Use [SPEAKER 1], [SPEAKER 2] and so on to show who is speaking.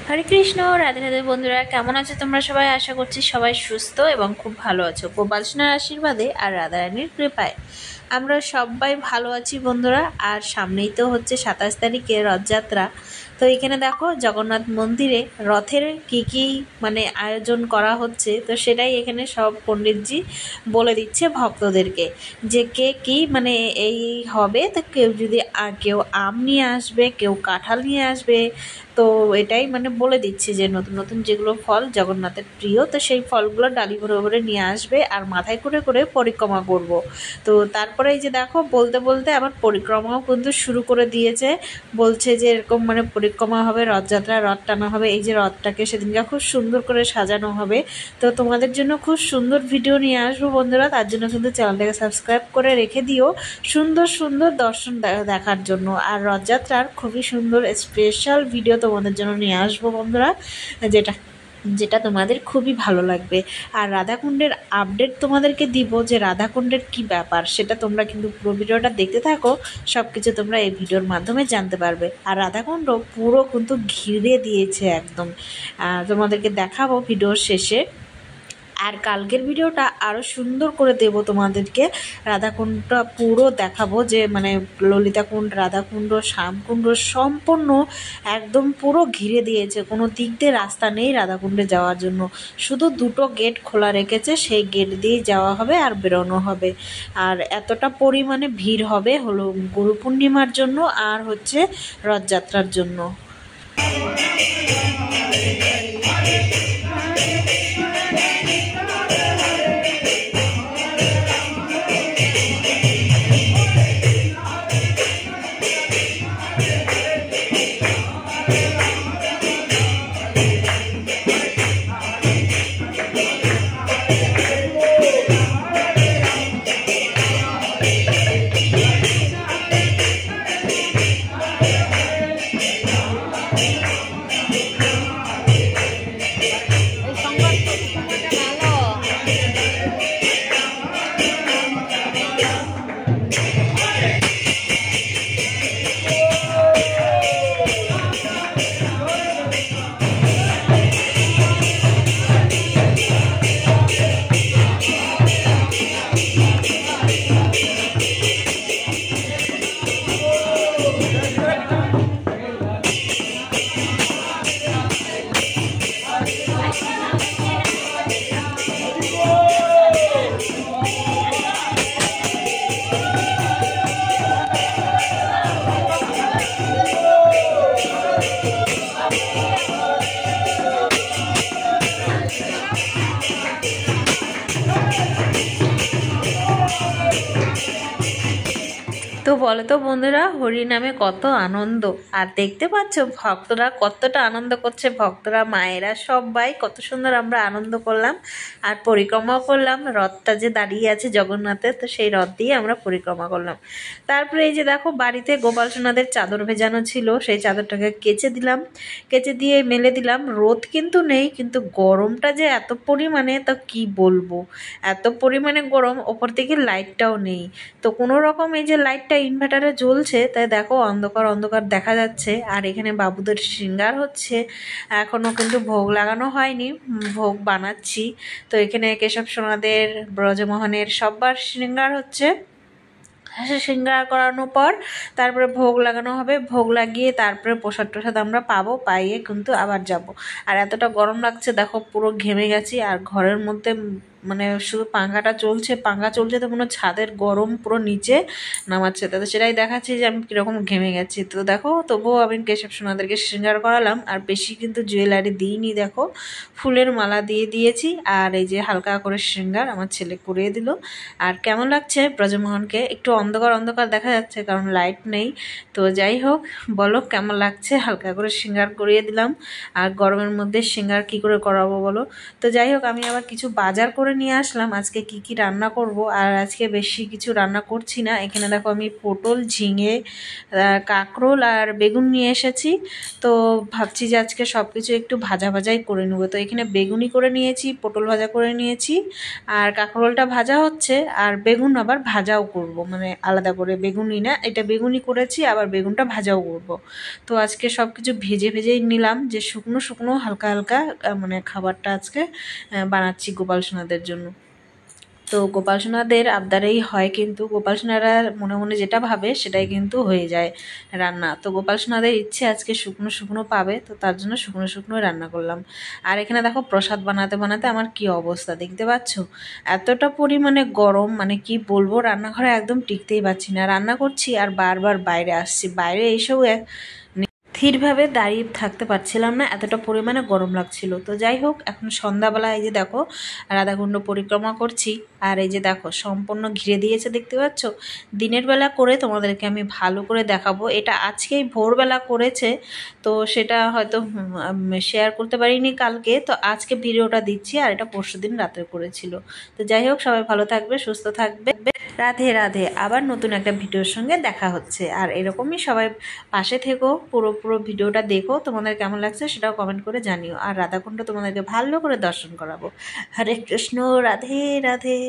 [SPEAKER 1] হরে কৃষ্ণ, রাধে রাধে বন্ধুরা, কেমন আছো তোমরা সবাই? আশা করছি সবাই সুস্থ এবং খুব ভালো আছো গোপাল সোনার আশীর্বাদে আর রাধারানীর কৃপায়। আমরা সবাই ভালো আছি বন্ধুরা। আর সামনেই তো হচ্ছে 27 তারিখে রথযাত্রা। তো এখানে দেখো জগন্নাথ মন্দিরে রথের কি মানে আয়োজন করা হচ্ছে, তো সেটাই এখানে সব পণ্ডিতজি বলে দিচ্ছে ভক্তদেরকে যে কে কি মানে এই হবে। তো কেউ যদি কেউ আম নিয়ে আসবে, কেউ কাঁঠাল নিয়ে আসবে। তো এটাই মানে বলে দিচ্ছি যে নতুন নতুন যেগুলো ফল জগন্নাথের প্রিয়, তো সেই ফলগুলো ডালি ভরে ভরে নিয়ে আসবে আর মাথায় করে করে পরিক্রমা করব। তো তারপরে এই যে দেখো বলতে বলতে আবার পরিক্রমাও কিন্তু শুরু করে দিয়েছে। বলছে যে এরকম মানে পরিক্রমা হবে, রথযাত্রা, রথ টানা হবে। এই যে রথটাকে সেদিনকে খুব সুন্দর করে সাজানো হবে। তো তোমাদের জন্য খুব সুন্দর ভিডিও নিয়ে আসবো বন্ধুরা, তার জন্য কিন্তু চ্যানেলটাকে সাবস্ক্রাইব করে রেখে দিও সুন্দর সুন্দর দর্শন দেখার জন্য। আর রথযাত্রার খুবই সুন্দর স্পেশাল ভিডিও তোমাদের জন্য নিয়ে আসবো বন্ধুরা, যেটা যেটা তোমাদের খুবই ভালো লাগবে। আর রাধাকুণ্ডের আপডেট তোমাদেরকে দিব যে রাধাকুণ্ডের কি ব্যাপার, সেটা তোমরা কিন্তু পুরো ভিডিওটা দেখতে থাকো, সব কিছু তোমরা এই ভিডিওর মাধ্যমে জানতে পারবে। আর রাধাকুণ্ড পুরো কিন্তু ঘিরে দিয়েছে একদম, তোমাদেরকে দেখাবো ভিডিওর শেষে। আর কালকের ভিডিওটা আরও সুন্দর করে দেব তোমাদেরকে, রাধাকুণ্ডটা পুরো দেখাবো যে মানে ললিতাকুণ্ড, রাধাকুণ্ড, শ্যামকুণ্ড সম্পূর্ণ একদম পুরো ঘিরে দিয়েছে, কোনো দিক দিয়ে রাস্তা নেই রাধাকুণ্ডে যাওয়ার জন্য। শুধু দুটো গেট খোলা রেখেছে, সেই গেট দিয়েই যাওয়া হবে আর বেরোনো হবে। আর এতটা পরিমাণে ভিড় হবে হলো গুরু পূর্ণিমার জন্য আর হচ্ছে রথযাত্রার জন্য। তো বলো তো বন্ধুরা, হরি নামে কত আনন্দ। আর দেখতে পাচ্ছ ভক্তরা কতটা আনন্দ করছে, ভক্তরা, মায়েরা সবাই কত সুন্দর আমরা আনন্দ করলাম। আর পরিক্রমাও করলাম, রথটা যে দাঁড়িয়ে আছে জগন্নাথের, তো সেই রথ দিয়ে আমরা পরিক্রমা করলাম। তারপরে এই যে দেখো বাড়িতে গোপাল সোনাদের চাদর ভেজানো ছিল, সেই চাদরটাকে কেচে দিলাম, কেচে দিয়ে মেলে দিলাম। রোদ কিন্তু নেই, কিন্তু গরমটা যে এত পরিমাণে, তা কি বলবো, এত পরিমাণে গরম, ওপর থেকে লাইটটাও নেই। তো কোনো রকম এই যে লাইটটা ইনভার্টারে জ্বলছে, তাই দেখো অন্ধকার অন্ধকার দেখা যাচ্ছে। আর এখানে বাবুদের শৃঙ্গার হচ্ছে, এখনও কিন্তু ভোগ লাগানো হয়নি, ভোগ বানাচ্ছি। তো এখানে কেশব সোনাদের, ব্রজমোহনের সববার শৃঙ্গার হচ্ছে। শৃঙ্গার করানোর পর তারপরে ভোগ লাগানো হবে, ভোগ লাগিয়ে তারপরে প্রসাদ টসাদ আমরা পাবো, পাইয়ে কিন্তু আবার যাব। আর এতটা গরম লাগছে দেখো, পুরো ঘেমে গেছি। আর ঘরের মধ্যে মানে শুধু পাঙ্খাটা চলছে, পাঙ্খা চলছে, তো কোনো ছাদের গরম পুরো নিচে নামাচ্ছে, তাতে সেটাই দেখাচ্ছি যে আমি কীরকম ঘেমে গেছি। তো দেখো তবুও আমি কেশব সোনাদেরকে শৃঙ্গার করালাম, আর বেশি কিন্তু জুয়েলারি দিইনি, দেখো ফুলের মালা দিয়ে দিয়েছি। আর এই যে হালকা করে শৃঙ্গার আমার ছেলে করিয়ে দিল। আর কেমন লাগছে ব্রজমোহনকে, একটু অন্ধকার অন্ধকার দেখা যাচ্ছে কারণ লাইট নেই। তো যাই হোক, বলো কেমন লাগছে, হালকা করে শৃঙ্গার করিয়ে দিলাম। আর গরমের মধ্যে শৃঙ্গার কি করে করাবো বলো। তো যাই হোক, আমি আবার কিছু বাজার করে নিয়ে আসলাম আজকে কি কি রান্না করব। আর আজকে বেশি কিছু রান্না করছি না। এখানে দেখো আমি পটল, ঝিঙে, কাঁকরোল আর বেগুন নিয়ে এসেছি। তো ভাবছি যে আজকে সব কিছু একটু ভাজা ভাজাই করে নেব। তো এখানে বেগুনি করে নিয়েছি, পটল ভাজা করে নিয়েছি, আর কাঁকরোলটা ভাজা হচ্ছে, আর বেগুন আবার ভাজাও করব, মানে আলাদা করে বেগুনি না, এটা বেগুনি করেছি, আবার বেগুনটা ভাজাও করব। তো আজকে সব কিছু ভেজে ভেজেই নিলাম, যে শুকনো শুকনো হালকা হালকা মানে খাবারটা আজকে বানাচ্ছি গোপাল সোনাদের জন্য। তো গোপাল সোনাদের আবদারেই হয়, কিন্তু গোপাল সোনারা মনে মনে যেটা ভাবে সেটাই কিন্তু হয়ে যায় রান্না। তো গোপাল সোনাদের ইচ্ছে আজকে শুকনো শুকনো পাবে, তো তার জন্য শুকনো শুকনো রান্না করলাম। আর এখানে দেখো প্রসাদ বানাতে বানাতে আমার কি অবস্থা দেখতে পাচ্ছ। এতটা পরিমাণে গরম, মানে কি বলবো, রান্নাঘরে একদম টিকতেই পারছি না। রান্না করছি আর বারবার বাইরে আসছি, বাইরে এসেও স্থিরভাবে দাঁড়িয়ে থাকতে পারছিলাম না, এতটা পরিমাণে গরম লাগছিল। তো যাই হোক, এখন সন্ধ্যাবেলা এই যে দেখো রাধাকুণ্ড পরিক্রমা করছি। আর এই যে দেখো সম্পূর্ণ ঘিরে দিয়েছে দেখতে পাচ্ছ। দিনের বেলা করে তোমাদেরকে আমি ভালো করে দেখাবো। এটা আজকেই ভোরবেলা করেছে, তো সেটা হয়তো শেয়ার করতে পারিনি কালকে, তো আজকে ভিডিওটা দিচ্ছি। আর এটা পরশুদিন রাতে করেছিল। তো যাই হোক, সবাই ভালো থাকবে, সুস্থ থাকবে। রাধে রাধে। আবার নতুন একটা ভিডিওর সঙ্গে দেখা হচ্ছে। আর এরকমই সবাই পাশে থেকো, পুরো পুরো ভিডিওটা দেখো, তোমাদের কেমন লাগছে সেটাও কমেন্ট করে জানিও। আর রাধাকুণ্ড তোমাদেরকে ভালো করে দর্শন করাবো। হরে কৃষ্ণ, রাধে রাধে।